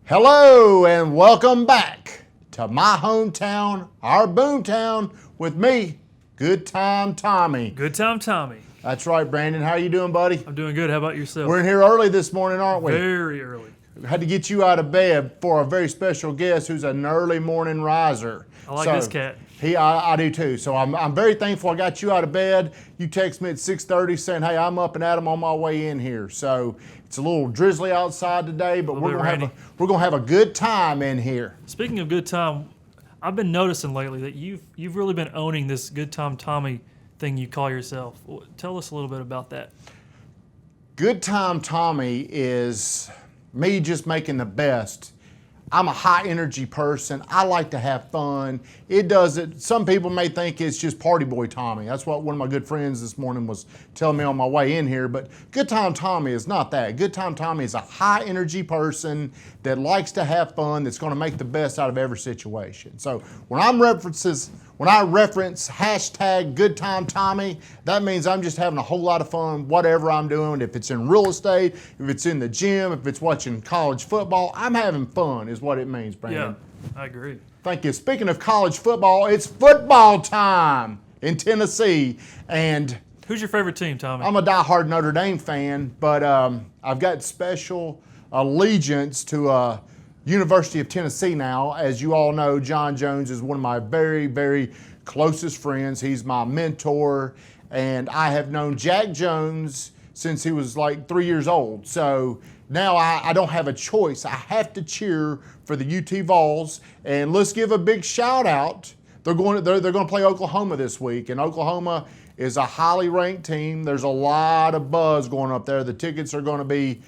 Hello and welcome back to my hometown, our Boomtown, with me, Good Time Tommy. Good time, Tommy. That's right, Brandon. How you doing, buddy? I'm doing good. How about yourself? We're in here early this morning, aren't we? Very early. Had to get you out of bed for a very special guest who's an early morning riser. I like this cat. I do too. So I'm very thankful I got you out of bed. You text me at 6:30 saying, hey, I'm up and at 'em on my way in here. So it's a little drizzly outside today, but we're gonna have a good time in here. Speaking of good time, I've been noticing lately that you've really been owning this Good Time Tommy thing you call yourself. Tell us a little bit about that. Good Time Tommy is me just making the best. I'm a high energy person. I like to have fun. Some people may think it's just party boy Tommy. That's what one of my good friends this morning was telling me on my way in here. But Good Time Tommy is not that. Good Time Tommy is a high energy person that likes to have fun, that's going to make the best out of every situation. So when I reference hashtag Good Time Tommy, that means I'm just having a whole lot of fun, whatever I'm doing. If it's in real estate, if it's in the gym, if it's watching college football, I'm having fun is what it means, Brandon. Yeah, I agree. Thank you. Speaking of college football, it's football time in Tennessee. And Who's your favorite team, Tommy? I'm a diehard Notre Dame fan, but I've got special allegiance to University of Tennessee now. As you all know, John Jones is one of my very, very closest friends. He's my mentor, and I have known Jack Jones since he was like 3 years old. So now I don't have a choice. I have to cheer for the UT Vols, and let's give a big shout out. They're going to play Oklahoma this week, and Oklahoma is a highly ranked team. There's a lot of buzz going up there. The tickets are going to be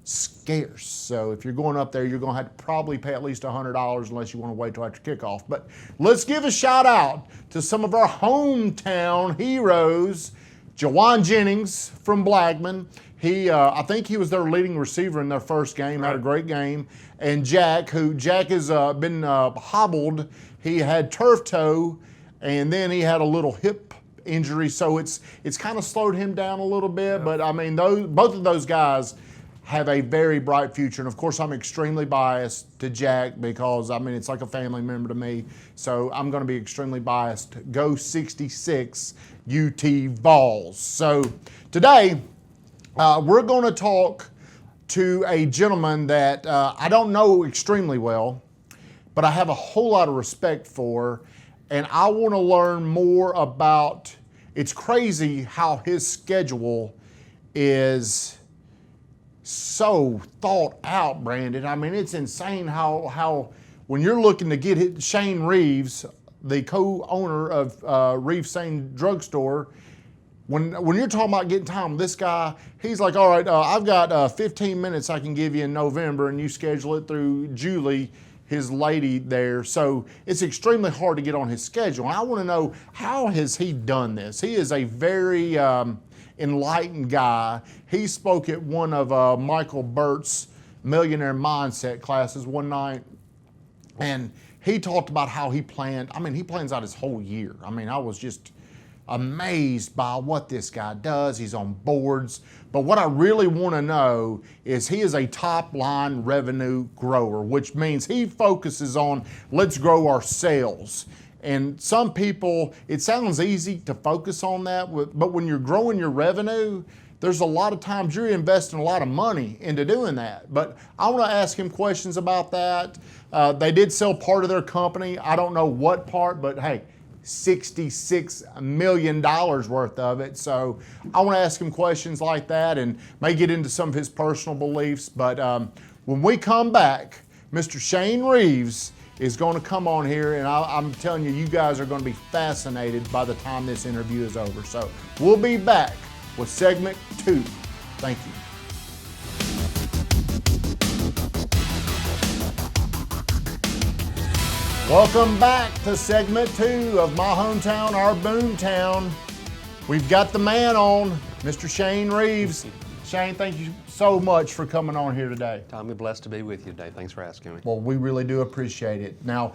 scarce. So if you're going up there, you're going to have to probably pay at least $100 unless you want to wait till after kickoff. But let's give a shout out to some of our hometown heroes. Jawan Jennings from Blackman. I think he was their leading receiver in their first game, had a great game. And Jack has been hobbled. He had turf toe, and then he had a little hip injury, so it's kind of slowed him down a little bit. Yeah. But I mean, both of those guys have a very bright future. And of course, I'm extremely biased to Jack because, I mean, it's like a family member to me. So I'm going to be extremely biased. Go 66 UT Vols. So today, we're going to talk to a gentleman that I don't know extremely well, but I have a whole lot of respect for. And I want to learn more about, it's crazy how his schedule is so thought out, Brandon. I mean, it's insane how when you're looking to get Shane Reeves, the co-owner of Reeves Sane Drugstore, when you're talking about getting time with this guy, he's like, all right, I've got 15 minutes I can give you in November, and you schedule it through Julie, his lady there. So it's extremely hard to get on his schedule. And I want to know, how has he done this? He is a very enlightened guy. He spoke at one of Michael Burt's Millionaire Mindset classes one night, and he talked about how he planned. I mean, he plans out his whole year. I mean, I was just amazed by what this guy does. He's on boards. But what I really want to know is he is a top line revenue grower, which means he focuses on, let's grow our sales. And some people, it sounds easy to focus on that, but when you're growing your revenue, there's a lot of times you're investing a lot of money into doing that. But I want to ask him questions about that. They did sell part of their company. I don't know what part, but hey, $66 million worth of it. So I want to ask him questions like that and may get into some of his personal beliefs. But when we come back, Mr. Shane Reeves is going to come on here, and I'm telling you, you guys are going to be fascinated by the time this interview is over. So we'll be back with segment 2. Thank you. Welcome back to segment 2 of my hometown, our Boomtown. We've got the man on, Mr. Shane Reeves. Shane, thank you so much for coming on here today. Tommy, blessed to be with you today. Thanks for asking me. Well, we really do appreciate it. Now,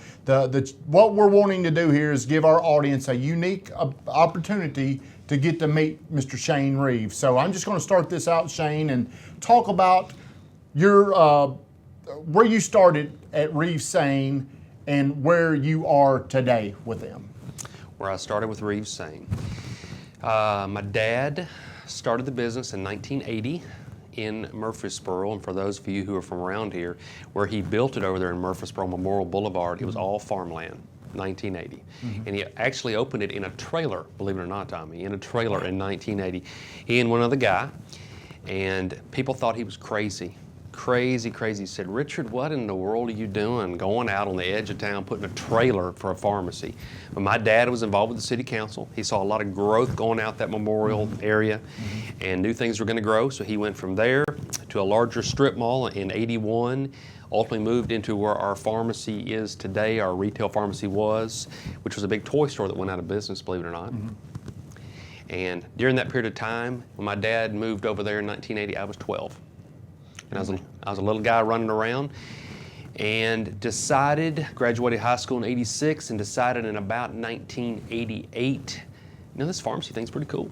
what we're wanting to do here is give our audience a unique opportunity to get to meet Mr. Shane Reeves. So I'm just going to start this out, Shane, and talk about your where you started at Reeves Sane and where you are today with them. Where I started with Reeves Sane. My dad started the business in 1980 in Murfreesboro, and for those of you who are from around here, where he built it over there in Murfreesboro Memorial Boulevard, it was all farmland, 1980. And he actually opened it in a trailer, believe it or not, Tommy, in a trailer in 1980. He and one other guy, and people thought he was crazy. Crazy. He said, "Richard, what in the world are you doing going out on the edge of town putting a trailer for a pharmacy?" But my dad was involved with the city council. He saw a lot of growth going out that Memorial area and knew things were going to grow. So he went from there to a larger strip mall in 81, ultimately moved into where our pharmacy is today, our retail pharmacy was, which was a big toy store that went out of business, believe it or not. And during that period of time, when my dad moved over there in 1980, I was 12. And I was a little guy running around, and graduated high school in 86, and decided in about 1988, this pharmacy thing's pretty cool.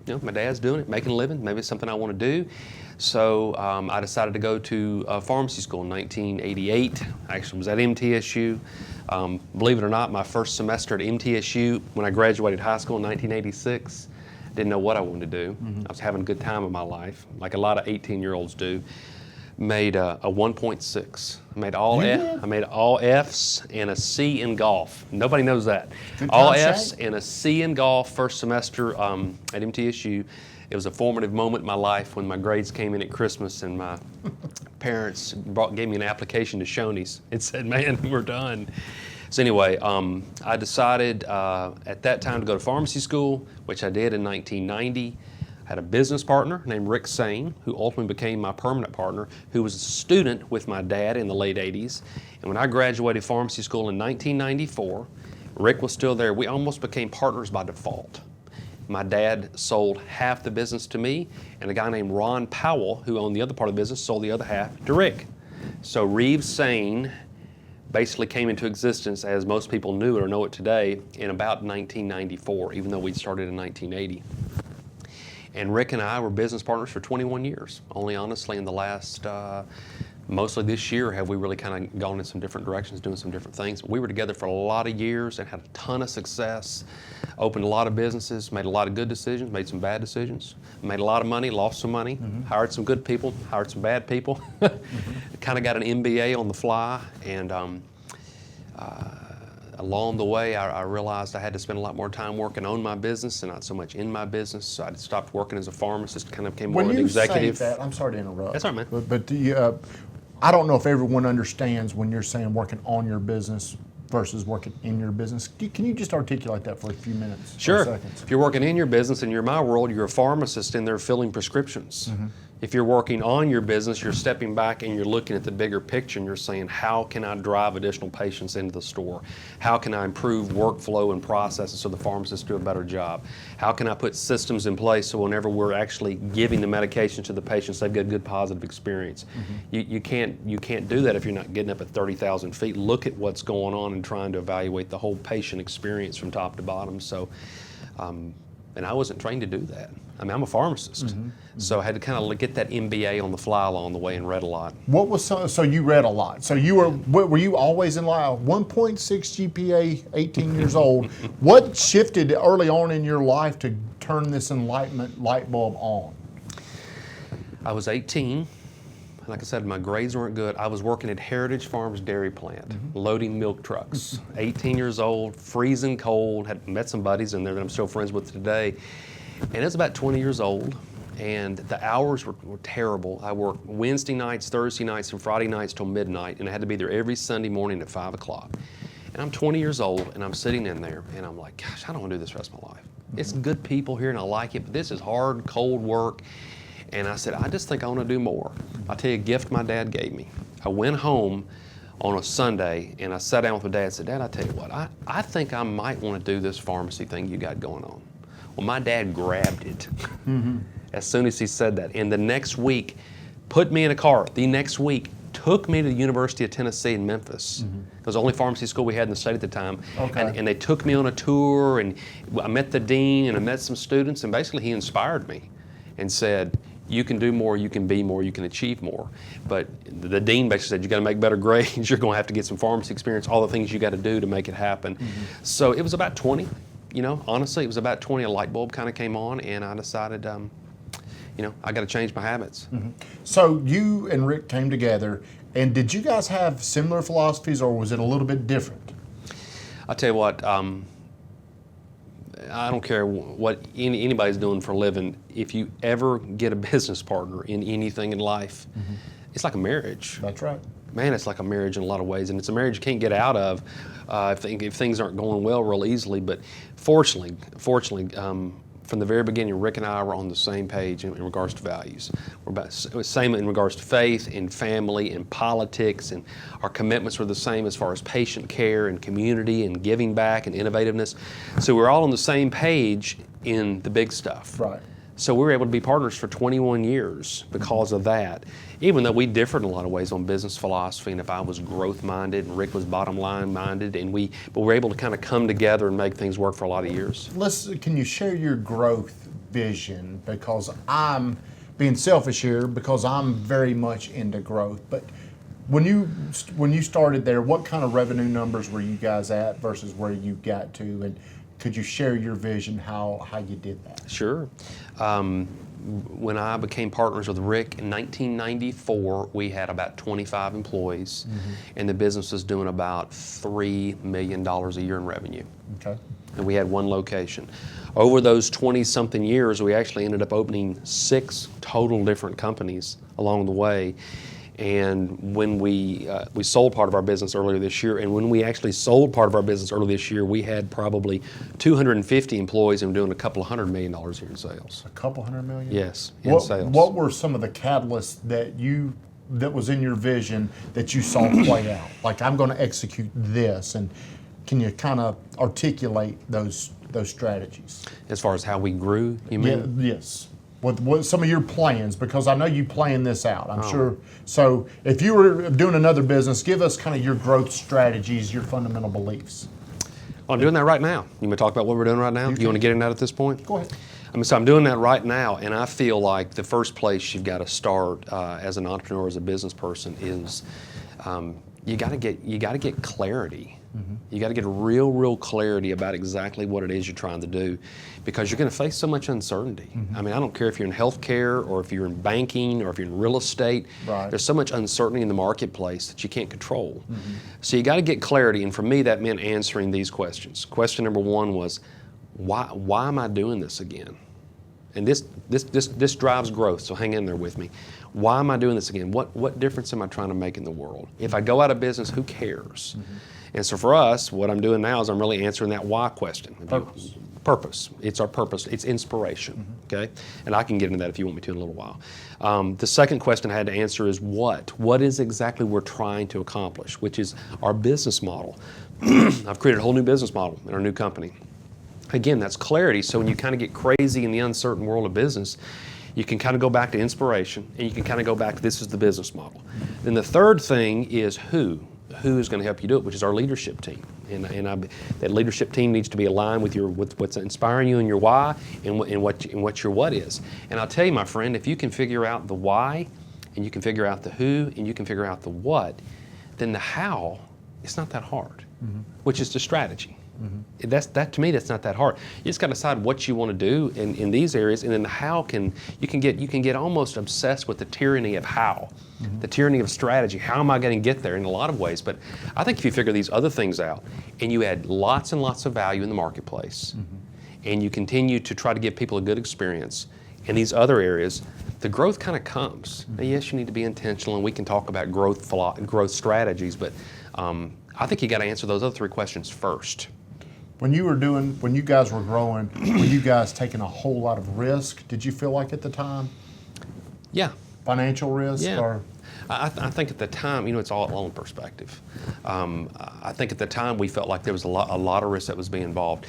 My dad's doing it, making a living, maybe it's something I want to do. So I decided to go to pharmacy school in 1988. I actually was at MTSU. Believe it or not, my first semester at MTSU, when I graduated high school in 1986, didn't know what I wanted to do. I was having a good time in my life, like a lot of 18-year-olds do. Made a 1.6. I made all Fs and a C in golf. Nobody knows that. All Fs and a C in golf first semester at MTSU. It was a formative moment in my life when my grades came in at Christmas and my parents gave me an application to Shoney's and said, "Man, we're done." So anyway, I decided at that time to go to pharmacy school, which I did in 1990. I had a business partner named Rick Sane, who ultimately became my permanent partner, who was a student with my dad in the late 80s. And when I graduated pharmacy school in 1994, Rick was still there. We almost became partners by default. My dad sold half the business to me, and a guy named Ron Powell, who owned the other part of the business, sold the other half to Rick. So Reeves Sane basically came into existence, as most people knew it or know it today, in about 1994, even though we started in 1980. And Rick and I were business partners for 21 years. Only honestly in the last, mostly this year, have we really kind of gone in some different directions, doing some different things. But we were together for a lot of years and had a ton of success, opened a lot of businesses, made a lot of good decisions, made some bad decisions, made a lot of money, lost some money, hired some good people, hired some bad people, kind of got an MBA on the fly, and along the way, I realized I had to spend a lot more time working on my business and not so much in my business. So I stopped working as a pharmacist, kind of became more of an executive. When you say that, I'm sorry to interrupt. That's all right, man. But do you, I don't know if everyone understands when you're saying working on your business versus working in your business. Can you just articulate that for a few minutes? Sure. Seconds? If you're working in your business, and you're my world, you're a pharmacist and they're filling prescriptions. If you're working on your business, you're stepping back and you're looking at the bigger picture and you're saying, how can I drive additional patients into the store? How can I improve workflow and processes so the pharmacists do a better job? How can I put systems in place so whenever we're actually giving the medication to the patients, they've got a good positive experience? You can't do that if you're not getting up at 30,000 feet. Look at what's going on and trying to evaluate the whole patient experience from top to bottom. So, and I wasn't trained to do that. I mean, I'm a pharmacist, so I had to kind of get that MBA on the fly along the way and read a lot. What was so you read a lot? So you were you always in line? 1.6 GPA, 18 years old. What shifted early on in your life to turn this enlightenment light bulb on? I was 18. Like I said, my grades weren't good. I was working at Heritage Farms dairy plant, loading milk trucks. 18 years old, freezing cold, had met some buddies in there that I'm still friends with today. And it was about 20 years old, and the hours were terrible. I worked Wednesday nights, Thursday nights, and Friday nights till midnight, and I had to be there every Sunday morning at 5 o'clock. And I'm 20 years old, and I'm sitting in there, and I'm like, gosh, I don't want to do this the rest of my life. It's good people here, and I like it, but this is hard, cold work. And I said, I just think I want to do more. I'll tell you a gift my dad gave me. I went home on a Sunday, and I sat down with my dad and said, Dad, I tell you what, I think I might want to do this pharmacy thing you got going on. Well, my dad grabbed it as soon as he said that. And the next week, put me in a car. The next week, took me to the University of Tennessee in Memphis. It was the only pharmacy school we had in the state at the time. Okay. And they took me on a tour, and I met the dean, and I met some students, and basically he inspired me and said, You can do more, you can be more, you can achieve more. But the dean basically said, you got to make better grades, you're going to have to get some pharmacy experience, all the things you got to do to make it happen. So it was about 20, honestly, it was about 20, a light bulb kind of came on, and I decided, I got to change my habits. So you and Rick came together, and did you guys have similar philosophies, or was it a little bit different? I'll tell you what, I don't care what anybody's doing for a living. If you ever get a business partner in anything in life, it's like a marriage. That's right. Man, it's like a marriage in a lot of ways, and it's a marriage you can't get out of if things aren't going well real easily. But fortunately, from the very beginning, Rick and I were on the same page in regards to values. We're about same in regards to faith and family and politics, and our commitments were the same as far as patient care and community and giving back and innovativeness. So we're all on the same page in the big stuff. Right. So we were able to be partners for 21 years because of that, even though we differed in a lot of ways on business philosophy, and if I was growth-minded and Rick was bottom-line-minded, but we were able to kind of come together and make things work for a lot of years. Can you share your growth vision? Because I'm being selfish here, because I'm very much into growth. But when you started there, what kind of revenue numbers were you guys at versus where you got to? And could you share your vision, how you did that? Sure. When I became partners with Rick in 1994, we had about 25 employees, and the business was doing about $3 million a year in revenue. Okay. And we had one location. Over those 20-something years, we actually ended up opening 6 total different companies along the way. And when we sold part of our business earlier this year, and when we actually sold part of our business earlier this year, we had probably 250 employees and doing a couple of $100 million a year in sales. A couple $100 million? Yes, in sales. What were some of the catalysts that was in your vision that you saw play out? Like, I'm going to execute this, and can you kind of articulate those strategies? As far as how we grew, you mean? Yeah, yes. What some of your plans, because I know you plan this out, I'm sure. So if you were doing another business, give us kind of your growth strategies, your fundamental beliefs. Well, I'm doing that right now. You want to talk about what we're doing right now? You want to get in that at this point? Go ahead. So I'm doing that right now, and I feel like the first place you've got to start as an entrepreneur, as a business person, is you got to get clarity. You got to get real clarity about exactly what it is you're trying to do, because you're going to face so much uncertainty. I mean, I don't care if you're in healthcare or if you're in banking or if you're in real estate. Right. There's so much uncertainty in the marketplace that you can't control. So you got to get clarity, and for me, that meant answering these questions. Question number 1 was, why am I doing this again? And this drives growth, so hang in there with me. Why am I doing this again? What difference am I trying to make in the world? If I go out of business, who cares? And so for us, what I'm doing now is I'm really answering that why question. Purpose. It's our purpose. It's inspiration, okay? And I can get into that if you want me to in a little while. The second question I had to answer is what? What is exactly we're trying to accomplish, which is our business model. I've created a whole new business model in our new company. Again, that's clarity, so when you kind of get crazy in the uncertain world of business, you can kind of go back to inspiration, and you can kind of go back to this is the business model. Then the third thing is who. Who is going to help you do it, which is our leadership team. That leadership team needs to be aligned with what's inspiring you and your why, and what your what is. And I'll tell you, my friend, if you can figure out the why, and you can figure out the who, and you can figure out the what, then the how, it's not that hard, which is the strategy. That to me, that's not that hard. You just got to decide what you want to do in these areas, and then the how you can get almost obsessed with the tyranny of how, the tyranny of strategy. How am I going to get there in a lot of ways? But I think if you figure these other things out, and you add lots and lots of value in the marketplace, and you continue to try to give people a good experience in these other areas, the growth kind of comes. Now, yes, you need to be intentional, and we can talk about growth strategies, but I think you got to answer those other 3 questions first. When you guys were growing, were you guys taking a whole lot of risk? Did you feel like at the time? Yeah. Financial risk? Yeah. Or? I think at the time, it's all in perspective. I think at the time we felt like there was a lot of risk that was being involved.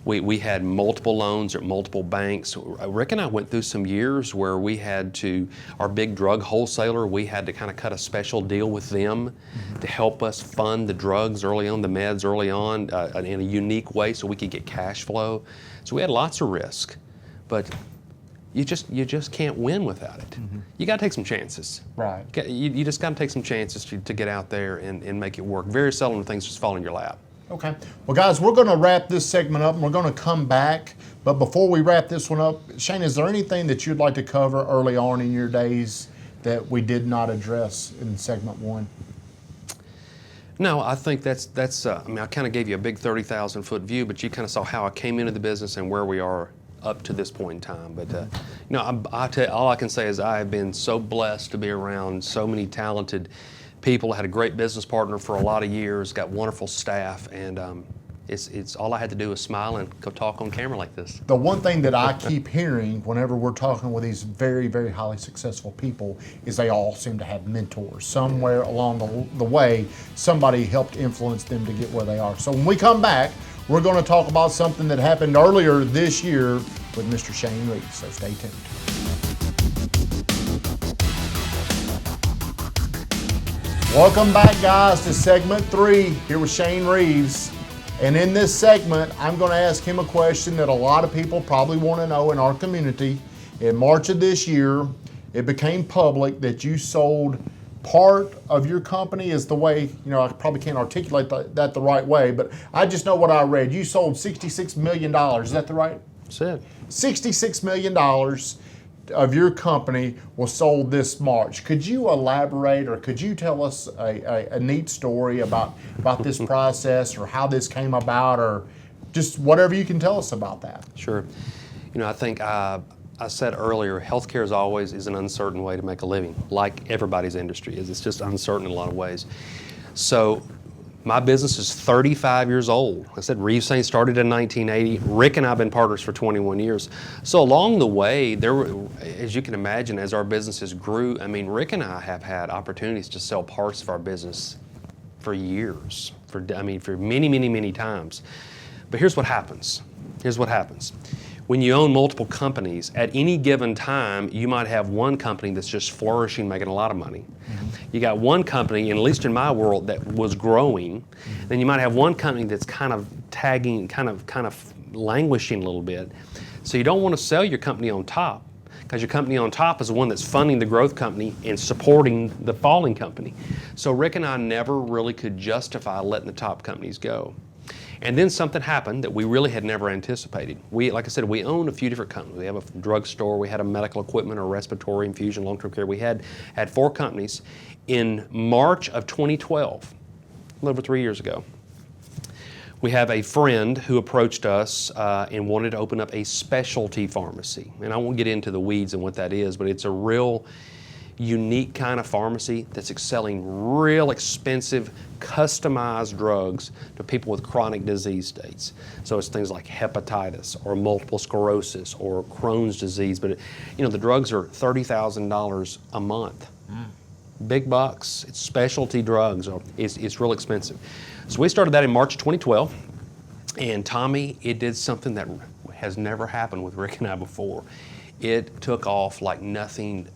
We had multiple loans at multiple banks. Rick and I went through some years where we had to, our big drug wholesaler, we had to kind of cut a special deal with them to help us fund the drugs early on, the meds early on, in a unique way so we could get cash flow. So we had lots of risk. But you just can't win without it. You got to take some chances. Right. You just got to take some chances to get out there and make it work. Very seldom do things just fall in your lap. Okay. Well, guys, we're going to wrap this segment up, and we're going to come back. But before we wrap this one up, Shane, is there anything that you'd like to cover early on in your days that we did not address in segment one? No, I think that's. I mean, I kind of gave you a big 30,000-foot view, but you kind of saw how I came into the business and where we are up to this point in time. But you know, I tell you, all I can say is I have been so blessed to be around so many talented people. I had a great business partner for a lot of years. Got wonderful staff, and it's all I had to do was smile and go talk on camera like this. The one thing that I keep hearing whenever we're talking with these very, very highly successful people is they all seem to have mentors. Somewhere along the way, somebody helped influence them to get where they are. So when we come back, we're going to talk about something that happened earlier this year with Mr. Shane Reeves. So stay tuned. Welcome back, guys, to segment 3 here with Shane Reeves. And in this segment, I'm going to ask him a question that a lot of people probably want to know in our community. In March of this year, it became public that you sold part of your company. Is the way, you know, I probably can't articulate that the right way, but I just know what I read. You sold $66 million. Is that the right? That's it. $66 million of your company was sold this March. Could you elaborate, or could you tell us a neat story about this process, or how this came about, or just whatever you can tell us about that? Sure. You know, I think I said earlier, healthcare is an uncertain way to make a living, like everybody's industry is. It's just uncertain in a lot of ways. So my business is 35 years old. I said Reeves Saint started in 1980. Rick and I have been partners for 21 years. So along the way, there were, as you can imagine, as our businesses grew, I mean, Rick and I have had opportunities to sell parts of our business for years, for many, many, many times. But here's what happens. Here's what happens. When you own multiple companies, at any given time, you might have one company that's just flourishing, making a lot of money. You got one company, and at least in my world, that was growing. Then you might have one company that's kind of tagging, kind of languishing a little bit. So you don't want to sell your company on top, because your company on top is the one that's funding the growth company and supporting the falling company. So Rick and I never really could justify letting the top companies go. And then something happened that we really had never anticipated. Like I said, we own a few different companies. We have a drugstore, we had a medical equipment, or respiratory, infusion, long-term care. We had 4 companies. In March of 2012, a little over 3 years ago, we have a friend who approached us and wanted to open up a specialty pharmacy. And I won't get into the weeds and what that is, but it's a real unique kind of pharmacy that's selling real expensive, customized drugs to people with chronic disease states. So it's things like hepatitis or multiple sclerosis or Crohn's disease. But the drugs are $30,000 a month. Big bucks. It's specialty drugs. It's real expensive. So we started that in March 2012. And Tommy, it did something that has never happened with Rick and I before. It took off like nothing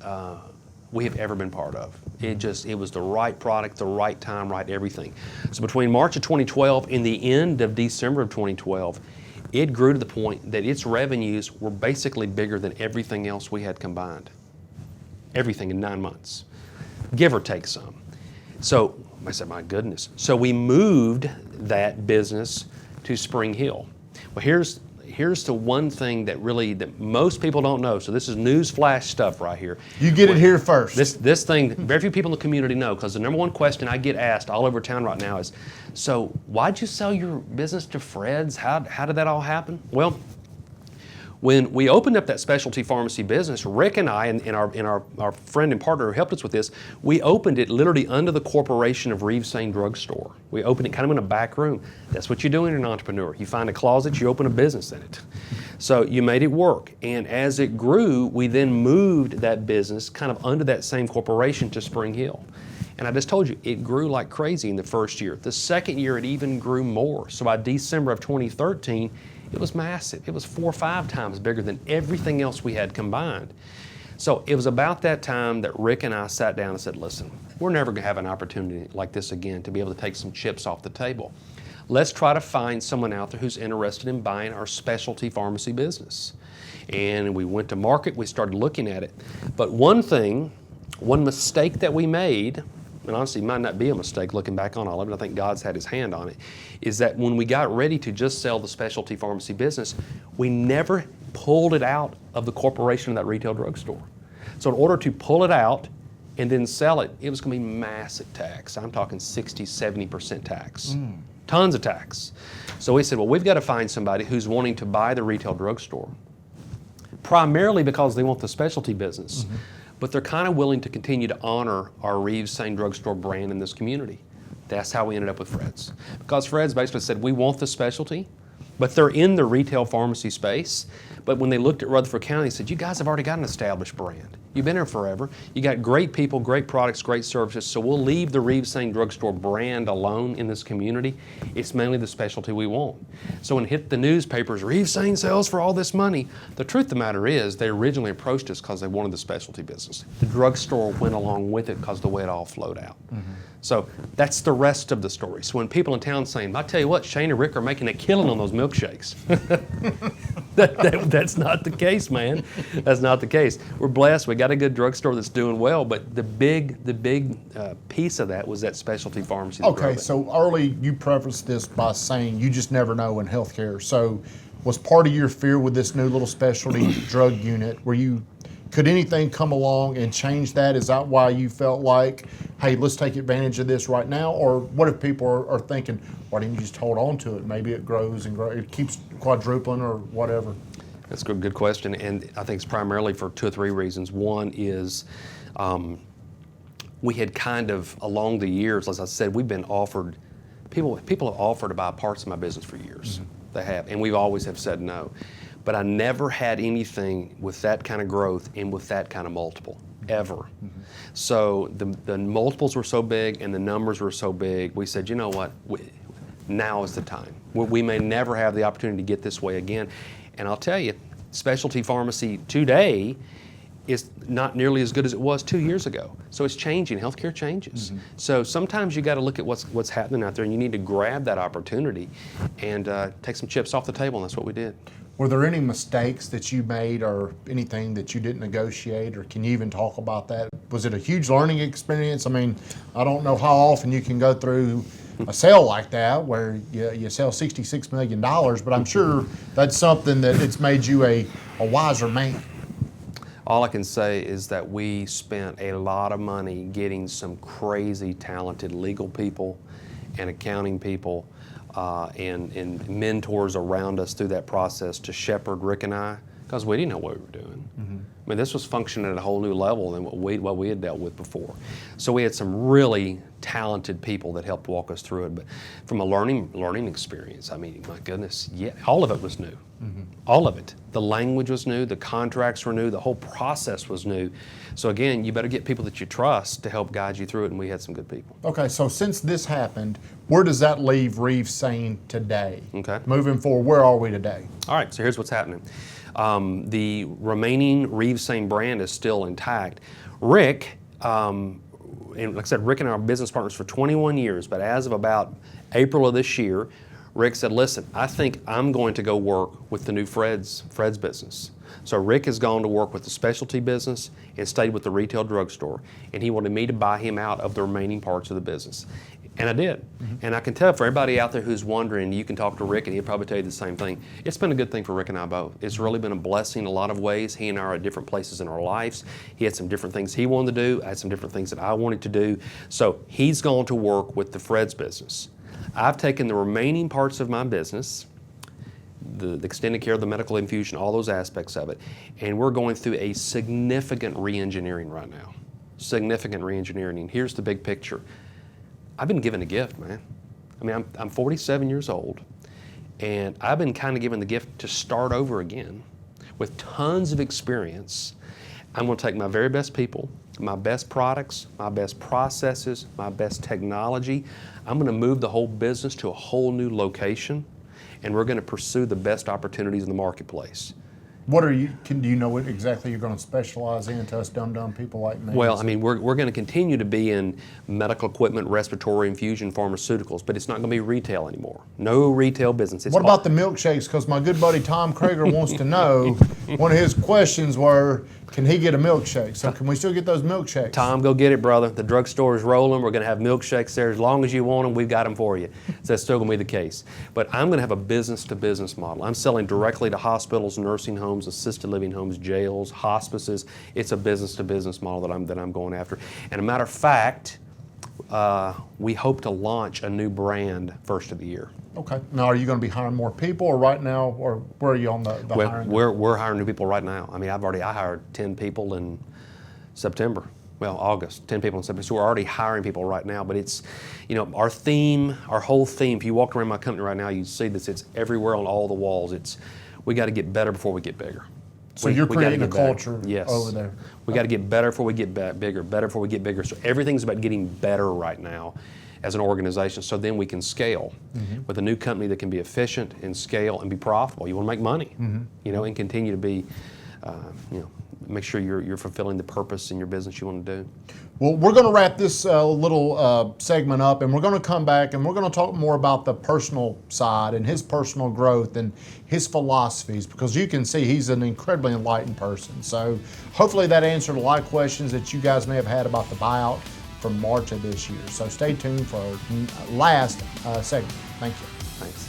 we have ever been part of. It was the right product, the right time, right everything. So between March of 2012 and the end of December of 2012, it grew to the point that its revenues were basically bigger than everything else we had combined. Everything in 9 months, give or take some. So I said, my goodness. So we moved that business to Spring Hill. Well, here's the one thing that most people don't know. So this is news flash stuff right here. You get it here first. This thing, very few people in the community know, because the number one question I get asked all over town right now is, so why'd you sell your business to Fred's? How did that all happen? Well, when we opened up that specialty pharmacy business, Rick and I and our friend and partner who helped us with this, we opened it literally under the corporation of Reeves Saint Drugstore. We opened it kind of in a back room. That's what you do when you're an entrepreneur. You find a closet, you open a business in it. So you made it work. And as it grew, we then moved that business kind of under that same corporation to Spring Hill. And I just told you, it grew like crazy in the first year. The second year, it even grew more. So by December of 2013, it was massive. It was 4 or 5 times bigger than everything else we had combined. So it was about that time that Rick and I sat down and said, listen, we're never going to have an opportunity like this again to be able to take some chips off the table. Let's try to find someone out there who's interested in buying our specialty pharmacy business. And we went to market, we started looking at it. But one mistake that we made, and honestly it might not be a mistake looking back on all of it, I think God's had his hand on it, is that when we got ready to just sell the specialty pharmacy business, we never pulled it out of the corporation of that retail drugstore. So in order to pull it out and then sell it, it was going to be massive tax. I'm talking 60, 70% tax. Tons of tax. So we said, well, we've got to find somebody who's wanting to buy the retail drugstore, primarily because they want the specialty business, but they're kind of willing to continue to honor our Reeves Sane Drugstore brand in this community. That's how we ended up with Fred's. Because Fred's basically said, we want the specialty, but they're in the retail pharmacy space. But when they looked at Rutherford County, they said, you guys have already got an established brand. You've been here forever. You got great people, great products, great services, so we'll leave the Reeves Sane Drugstore brand alone in this community. It's mainly the specialty we want. So when it hit the newspapers, Reeves Sane sells for all this money, the truth of the matter is they originally approached us because they wanted the specialty business. The drugstore went along with it because the way it all flowed out. So that's the rest of the story. So when people in town saying, I tell you what, Shane and Rick are making a killing on those milkshakes. That's not the case, man. That's not the case. We're blessed. We got a good drugstore that's doing well, but the big piece of that was that specialty pharmacy. Okay, so early you prefaced this by saying you just never know in healthcare. So was part of your fear with this new little specialty drug unit, could anything come along and change that? Is that why you felt like, hey, let's take advantage of this right now? Or what if people are thinking, why didn't you just hold on to it? Maybe it grows and grows, it keeps quadrupling or whatever. That's a good question, and I think it's primarily for 2 or 3 reasons. One is we had kind of, along the years, as I said, we've been offered, people have offered to buy parts of my business for years. They have, and we've always have said no. But I never had anything with that kind of growth and with that kind of multiple, ever. So the multiples were so big and the numbers were so big, we said, you know what, now is the time. We may never have the opportunity to get this way again. And I'll tell you, specialty pharmacy today is not nearly as good as it was 2 years ago. So it's changing, healthcare changes. So sometimes you gotta look at what's happening out there, and you need to grab that opportunity and take some chips off the table, and that's what we did. Were there any mistakes that you made or anything that you didn't negotiate, or can you even talk about that? Was it a huge learning experience? I mean, I don't know how often you can go through a sale like that where you sell $66 million, but I'm sure that's something that it's made you a wiser man. All I can say is that we spent a lot of money getting some crazy talented legal people and accounting people and mentors around us through that process to shepherd Rick and I, because we didn't know what we were doing. I mean, this was functioning at a whole new level than what we had dealt with before. So we had some really talented people that helped walk us through it. But from a learning experience, I mean, my goodness, yeah, all of it was new. All of it. The language was new, the contracts were new, the whole process was new. So again, you better get people that you trust to help guide you through it, and we had some good people. Okay, so since this happened, where does that leave Reeves Sane today? Okay. Moving forward, where are we today? All right, so here's what's happening. The remaining Reeves Sane brand is still intact. Rick, and like I said, Rick and I are business partners for 21 years, but as of about April of this year, Rick said, listen, I think I'm going to go work with the new Fred's business. So Rick has gone to work with the specialty business and stayed with the retail drugstore, and he wanted me to buy him out of the remaining parts of the business. And I did. And I can tell for everybody out there who's wondering, you can talk to Rick and he'll probably tell you the same thing. It's been a good thing for Rick and I both. It's really been a blessing in a lot of ways. He and I are at different places in our lives. He had some different things he wanted to do. I had some different things that I wanted to do. So he's gone to work with the Fred's business. I've taken the remaining parts of my business, the extended care, the medical infusion, all those aspects of it, and we're going through a significant re-engineering right now. Significant re-engineering. And here's the big picture. I've been given a gift, man. I mean, I'm 47 years old, and I've been kind of given the gift to start over again with tons of experience. I'm going to take my very best people, my best products, my best processes, my best technology. I'm going to move the whole business to a whole new location, and we're going to pursue the best opportunities in the marketplace. What are you? Do you know what exactly you're going to specialize in to us dumb people like me? Well, I mean, we're going to continue to be in medical equipment, respiratory, infusion, pharmaceuticals, but it's not going to be retail anymore. No retail business. It's what about the milkshakes? Because my good buddy Tom Krager wants to know. One of his questions were, can he get a milkshake? So can we still get those milkshakes? Tom, go get it, brother. The drugstore is rolling. We're going to have milkshakes there as long as you want them. We've got them for you. So that's still going to be the case. But I'm going to have a business-to-business model. I'm selling directly to hospitals, nursing homes, assisted living homes, jails, hospices. It's a business-to-business model that I'm going after. And a matter of fact, we hope to launch a new brand first of the year. Okay. Now, are you going to be hiring more people, or right now, or where are you on the hiring? We're hiring new people right now. I mean, I hired 10 people in September. Well, August, 10 people in September. So we're already hiring people right now. But it's, our theme, our whole theme, if you walk around my company right now, you see this, it's everywhere on all the walls. It's, we got to get better before we get bigger. So you're creating a culture yes. over there. We got to get better before we get bigger, better before we get bigger. So everything's about getting better right now as an organization, so then we can scale with a new company that can be efficient and scale and be profitable. You want to make money, and continue to be, make sure you're fulfilling the purpose in your business you want to do. Well, we're going to wrap this little segment up, and we're going to come back and we're going to talk more about the personal side and his personal growth and his philosophies, because you can see he's an incredibly enlightened person. So hopefully that answered a lot of questions that you guys may have had about the buyout from March of this year. So stay tuned for our last segment. Thank you. Thanks.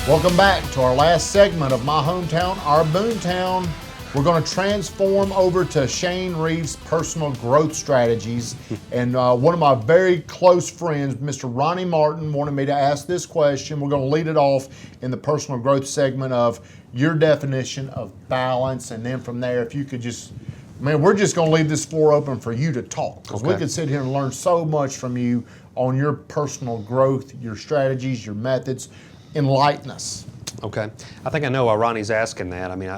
Welcome back to our last segment of My Hometown, Our Boomtown. We're going to transform over to Shane Reeves' personal growth strategies. And one of my very close friends, Mr. Ronnie Martin, wanted me to ask this question. We're going to lead it off in the personal growth segment of your definition of balance. And then from there, if you could just, we're just going to leave this floor open for you to talk. Because we could sit here and learn so much from you on your personal growth, your strategies, your methods. Enlighten us. Okay. I think I know why Ronnie's asking that. I mean,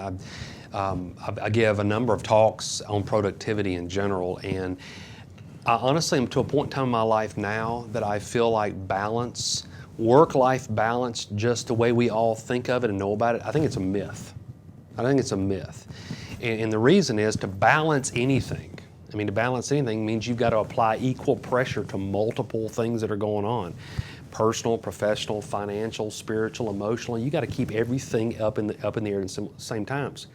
I give a number of talks on productivity in general, and I honestly am to a point in time in my life now that I feel like balance, work-life balance, just the way we all think of it and know about it, I think it's a myth. I think it's a myth. And the reason is to balance anything. To balance anything means you've got to apply equal pressure to multiple things that are going on. Personal, professional, financial, spiritual, emotional. You got to keep everything up in the air at the same times.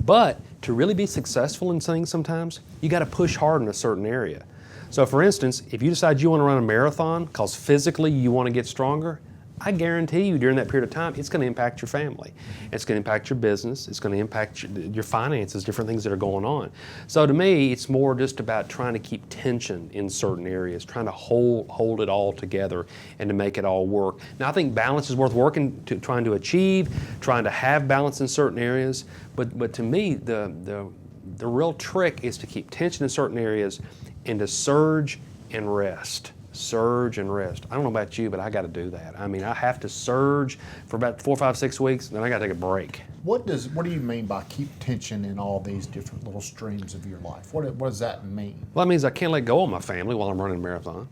But to really be successful in things sometimes, you got to push hard in a certain area. So for instance, if you decide you want to run a marathon because physically you want to get stronger, I guarantee you during that period of time, it's going to impact your family. It's going to impact your business. It's going to impact your finances, different things that are going on. So to me, it's more just about trying to keep tension in certain areas, trying to hold it all together and to make it all work. Now, I think balance is worth trying to achieve, trying to have balance in certain areas. But to me, the real trick is to keep tension in certain areas and to surge and rest. Surge and rest. I don't know about you, but I got to do that. I have to surge for about 4, 5, 6 weeks, then I got to take a break. What do you mean by keep tension in all these different little streams of your life? What does that mean? Well, that means I can't let go of my family while I'm running a marathon.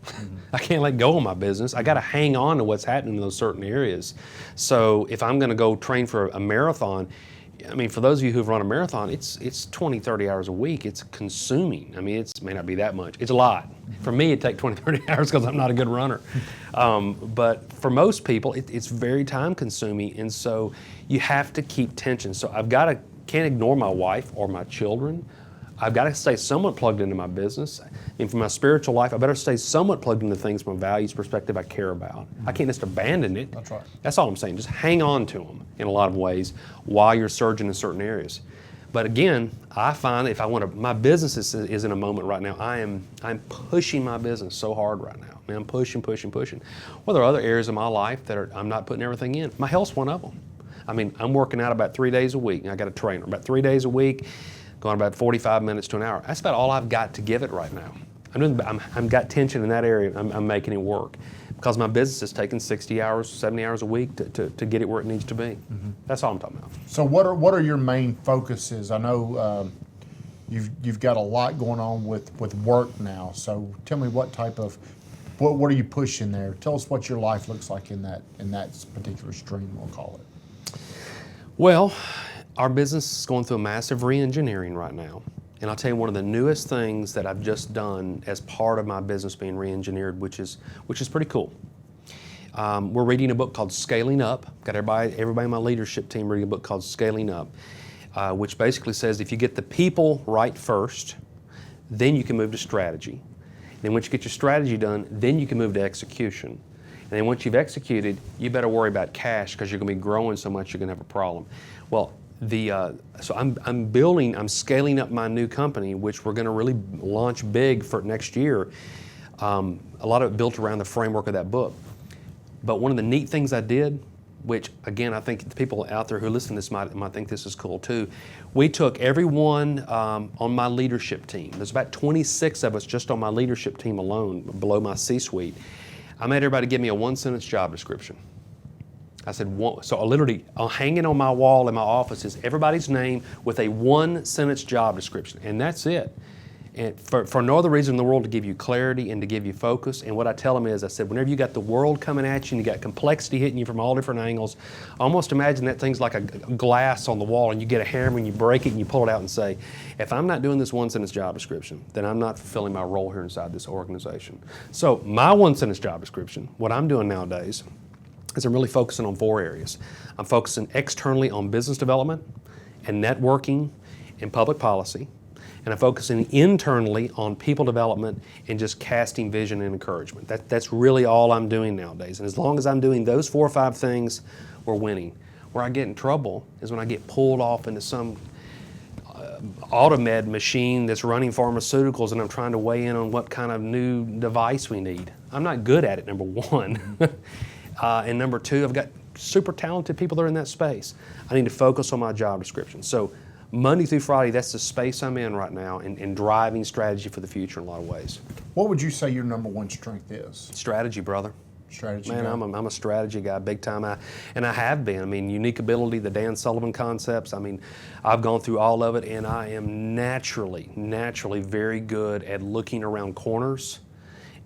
I can't let go of my business. I got to hang on to what's happening in those certain areas. So if I'm going to go train for a marathon, for those of you who've run a marathon, it's 20, 30 hours a week. It's consuming. It may not be that much. It's a lot. For me, it'd take 20, 30 hours because I'm not a good runner. But for most people, it's very time consuming. And so you have to keep tension. So can't ignore my wife or my children. I've got to stay somewhat plugged into my business. For my spiritual life, I better stay somewhat plugged into things from a values perspective I care about. I can't just abandon it. That's right. That's all I'm saying. Just hang on to them in a lot of ways while you're surging in certain areas. But again, I find if I want to, my business is in a moment right now. I'm pushing my business so hard right now. I'm pushing. Well, there are other areas of my life that I'm not putting everything in. My health's one of them. I'm working out about 3 days a week. I got a trainer about 3 days a week, going about 45 minutes to an hour. That's about all I've got to give it right now. I've got tension in that area. I'm making it work because my business is taking 60 hours, 70 hours a week to get it where it needs to be. That's all I'm talking about. So what are your main focuses? I know you've got a lot going on with work now. So tell me what type of What are you pushing there? Tell us what your life looks like in that particular stream, we'll call it. Well, our business is going through a massive re-engineering right now. And I'll tell you one of the newest things that I've just done as part of my business being re-engineered, which is pretty cool. We're reading a book called Scaling Up. Got everybody in my leadership team reading a book called Scaling Up, which basically says if you get the people right first, then you can move to strategy. Then once you get your strategy done, then you can move to execution. And then once you've executed, you better worry about cash because you're going to be growing so much you're going to have a problem. Well, so I'm scaling up my new company, which we're going to really launch big for next year. A lot of it built around the framework of that book. But one of the neat things I did, which again I think the people out there who listen to this might think this is cool too, we took everyone on my leadership team. There's about 26 of us just on my leadership team alone, below my C-suite. I made everybody give me a one-sentence job description. I said, so literally hanging on my wall in my office is everybody's name with a one-sentence job description, and that's it. And for no other reason in the world to give you clarity and to give you focus. And what I tell them is, I said, whenever you got the world coming at you and you got complexity hitting you from all different angles, almost imagine that thing's like a glass on the wall and you get a hammer and you break it and you pull it out and say, if I'm not doing this one-sentence job description, then I'm not fulfilling my role here inside this organization. So my one-sentence job description, what I'm doing nowadays, is I'm really focusing on 4 areas. I'm focusing externally on business development and networking and public policy. And I'm focusing internally on people development and just casting vision and encouragement. That's really all I'm doing nowadays. And as long as I'm doing those 4 or 5 things, we're winning. Where I get in trouble is when I get pulled off into some automed machine that's running pharmaceuticals and I'm trying to weigh in on what kind of new device we need. I'm not good at it, number 1. And number 2, I've got super talented people that are in that space. I need to focus on my job description. So Monday through Friday, that's the space I'm in right now in driving strategy for the future in a lot of ways. What would you say your number 1 strength is? Strategy, brother. Strategy. Man, guy. I'm a strategy guy, big time. And I have been. I mean, unique ability, the Dan Sullivan concepts. I mean, I've gone through all of it, and I am naturally very good at looking around corners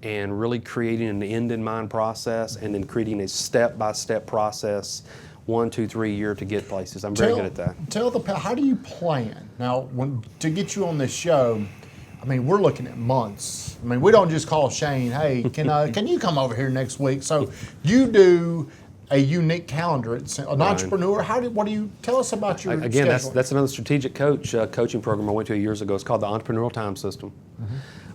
and really creating an end in mind process, and then creating a step-by-step process, 1, 2, 3 year to get places. I'm very good at that. How do you plan? Now, to get you on this show, I mean, we're looking at months. I mean, we don't just call Shane, hey, can you come over here next week? So you do a unique calendar. It's an entrepreneur. What do you tell us about your Again, schedule? that's another strategic coaching program I went to years ago. It's called the Entrepreneurial Time System.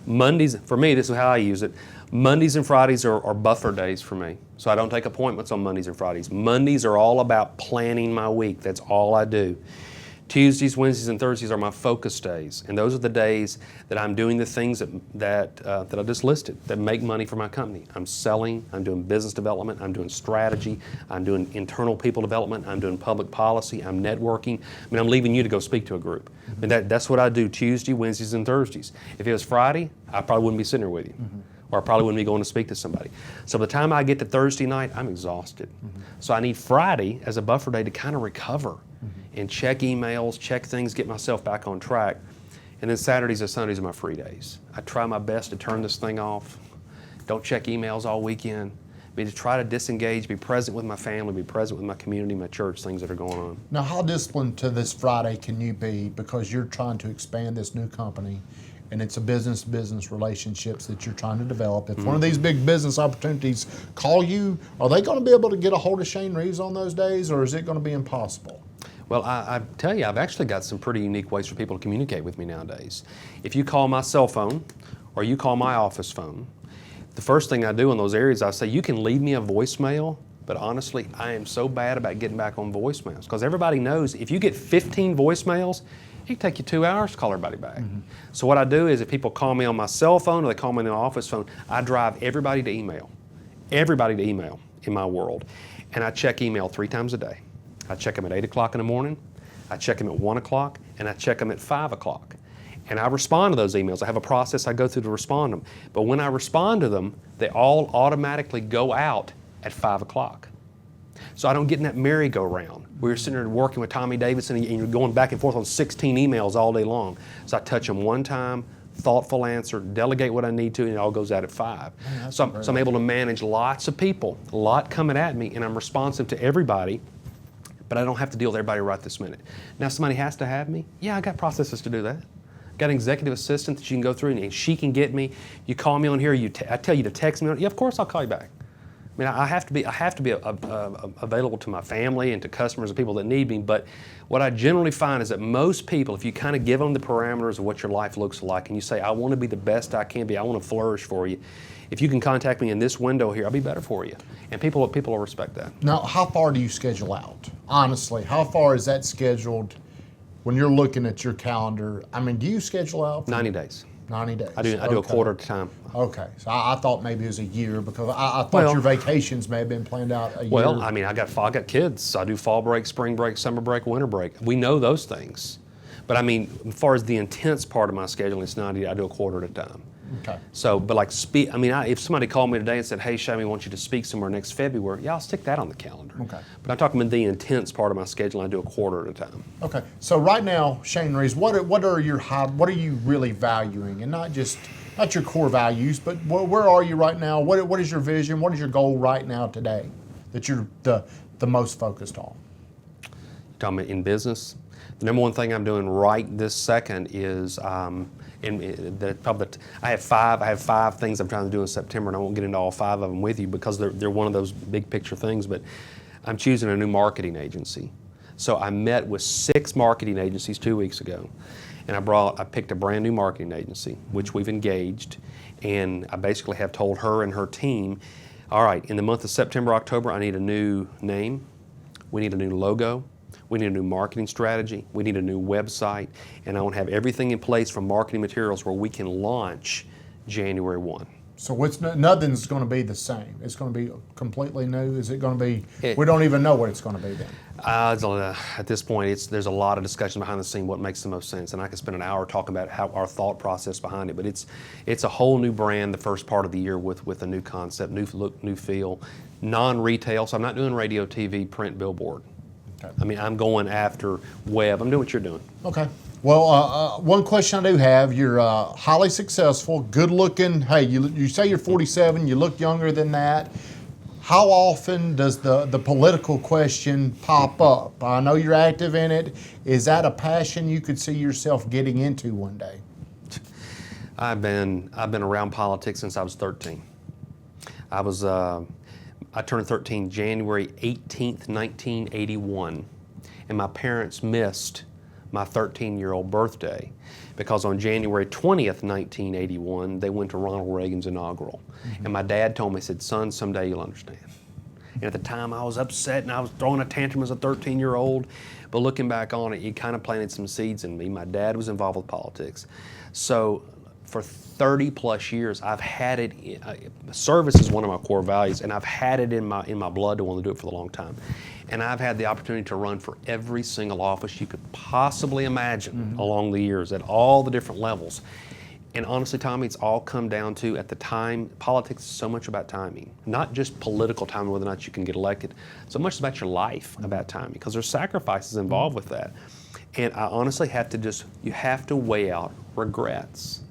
Mondays, for me, this is how I use it. Mondays and Fridays are buffer days for me. So I don't take appointments on Mondays and Fridays. Mondays are all about planning my week. That's all I do. Tuesdays, Wednesdays, and Thursdays are my focus days. And those are the days that I'm doing the things that I just listed that make money for my company. I'm selling, I'm doing business development, I'm doing strategy, I'm doing internal people development, I'm doing public policy, I'm networking. I mean, I'm leaving you to go speak to a group. I mean, that's what I do Tuesday, Wednesdays, and Thursdays. If it was Friday, I probably wouldn't be sitting here with you. Or I probably wouldn't be going to speak to somebody. So by the time I get to Thursday night, I'm exhausted. So I need Friday as a buffer day to kind of recover and check emails, check things, get myself back on track. And then Saturdays and Sundays are my free days. I try my best to turn this thing off. Don't check emails all weekend. I mean, to try to disengage, be present with my family, be present with my community, my church, things that are going on. Now, how disciplined to this Friday can you be because you're trying to expand this new company and it's a business-to-business relationships that you're trying to develop. If one of these big business opportunities call you, are they going to be able to get a hold of Shane Reeves on those days, or is it going to be impossible? Well, I tell you, I've actually got some pretty unique ways for people to communicate with me nowadays. If you call my cell phone or you call my office phone, the first thing I do in those areas, I say, you can leave me a voicemail, but honestly, I am so bad about getting back on voicemails because everybody knows if you get 15 voicemails, it can take you 2 hours to call everybody back. So what I do is if people call me on my cell phone or they call me on the office phone, I drive everybody to email in my world. And I check email 3 times a day. I check them at 8 o'clock in the morning, I check them at 1 o'clock, and I check them at 5 o'clock. And I respond to those emails. I have a process I go through to respond to them. But when I respond to them, they all automatically go out at 5 o'clock. So I don't get in that merry-go-round where you're sitting there working with Tommy Davidson and you're going back and forth on 16 emails all day long. So I touch them one time, thoughtful answer, delegate what I need to, and it all goes out at 5. Man, so I'm able to manage lots of people, a lot coming at me, and I'm responsive to everybody, but I don't have to deal with everybody right this minute. Now, somebody has to have me. Yeah, I got processes to do that. Got an executive assistant that you can go through, and she can get me. You call me on here. I tell you to text me on. Yeah, of course I'll call you back. I mean, I have to be available to my family and to customers and people that need me. But what I generally find is that most people, if you kind of give them the parameters of what your life looks like, and you say, I want to be the best I can be, I want to flourish for you. If you can contact me in this window here, I'll be better for you. And people will respect that. Now, how far do you schedule out? Honestly, how far is that scheduled when you're looking at your calendar? I mean, do you schedule out? 90 days. 90 days. I do a quarter at a time. Okay, so I thought maybe it was a year because I thought Well- your vacations may have been planned out a year. Well, I mean, I got kids. So I do fall break, spring break, summer break, winter break. We know those things. But I mean, as far as the intense part of my scheduling, it's 90. I do a quarter at a time. Okay. So, but like if somebody called me today and said, hey, Shammy, I want you to speak somewhere next February, yeah, I'll stick that on the calendar. Okay. But I'm talking about the intense part of my schedule, I do a quarter at a time. Okay. So right now, Shane Reeves, what are you really valuing, and not your core values, but where are you right now? What is your vision? What is your goal right now today that you're the most focused on? You're talking about in business? The number one thing I'm doing right this second is I have five things I'm trying to do in September, and I won't get into all 5 of them with you because they're one of those big picture things. But I'm choosing a new marketing agency. So I met with 6 marketing agencies 2 weeks ago, and I picked a brand new marketing agency, which we've engaged, and I basically have told her and her team, all right, in the month of September, October, I need a new name, we need a new logo, we need a new marketing strategy, we need a new website, and I want to have everything in place from marketing materials where we can launch January 1. So nothing's going to be the same. It's going to be completely new. Is it going to be? We don't even know what it's going to be then. At this point, there's a lot of discussion behind the scene what makes the most sense, and I could spend an hour talking about how our thought process behind it. But it's a whole new brand the first part of the year with a new concept, new look, new feel, non-retail. So I'm not doing radio, TV, print, billboard. Okay. I mean, I'm going after web. I'm doing what you're doing. Okay. Well, one question I do have: you're highly successful, good-looking. Hey, you say you're 47. You look younger than that. How often does the political question pop up? I know you're active in it. Is that a passion you could see yourself getting into one day? I've been around politics since I was 13. I turned 13 January 18th, 1981, and my parents missed my 13-year-old birthday because on January 20th, 1981, they went to Ronald Reagan's inaugural. Mm-hmm. And my dad told me, he said, son, someday you'll understand. And at the time, I was upset and I was throwing a tantrum as a 13-year-old. But looking back on it, it kind of planted some seeds in me. My dad was involved with politics. So for 30 plus years, I've had it, service is one of my core values, and I've had it in my blood to want to do it for a long time. And I've had the opportunity to run for every single office you could possibly imagine along the years at all the different levels. And honestly, Tommy, it's all come down to, at the time, politics is so much about timing. Not just political timing, whether or not you can get elected. So much about your life, about timing, because there's sacrifices involved with that. And I honestly have to you have to weigh out regrets.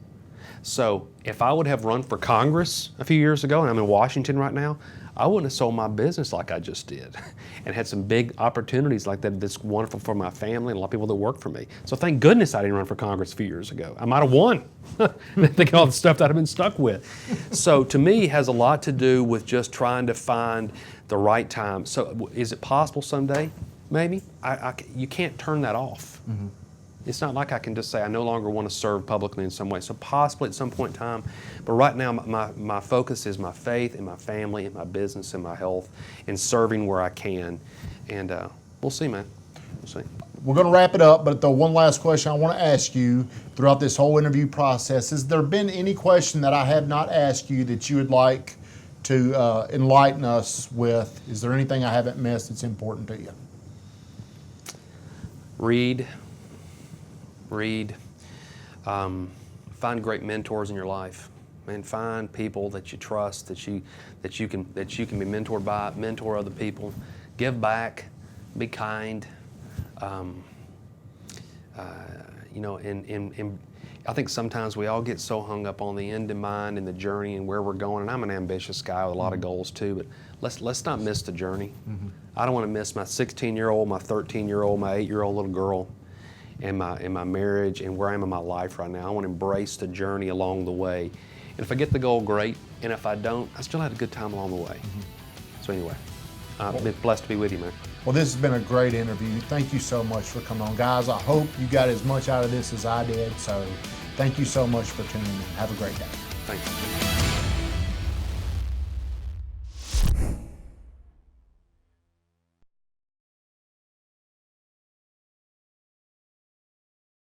So if I would have run for Congress a few years ago, and I'm in Washington right now, I wouldn't have sold my business like I just did and had some big opportunities like that that's wonderful for my family and a lot of people that work for me. So thank goodness I didn't run for Congress a few years ago. I might have won. Think of all the stuff that I've been stuck with. So to me, it has a lot to do with just trying to find the right time. So is it possible someday? Maybe. You can't turn that off. Mm-hmm. It's not like I can just say I no longer want to serve publicly in some way. So possibly at some point in time, but right now my focus is my faith and my family and my business and my health and serving where I can. And we'll see, man. We'll see. We're going to wrap it up, but the one last question I want to ask you throughout this whole interview process, has there been any question that I have not asked you that you would like to enlighten us with? Is there anything I haven't missed that's important to you? Read, find great mentors in your life, and find people that you trust, that you can be mentored by, mentor other people, give back, be kind, and I think sometimes we all get so hung up on the end in mind and the journey and where we're going. And I'm an ambitious guy with a lot of goals too, but let's not miss the journey. I don't want to miss my 16-year-old, my 13-year-old, my 8-year-old little girl, and my marriage and where I am in my life right now. I want to embrace the journey along the way. And if I get the goal, great. And if I don't, I still had a good time along the way. So anyway, I've been blessed to be with you, man. Well, this has been a great interview. Thank you so much for coming on. Guys, I hope you got as much out of this as I did. So thank you so much for tuning in. Have a great day. Thanks.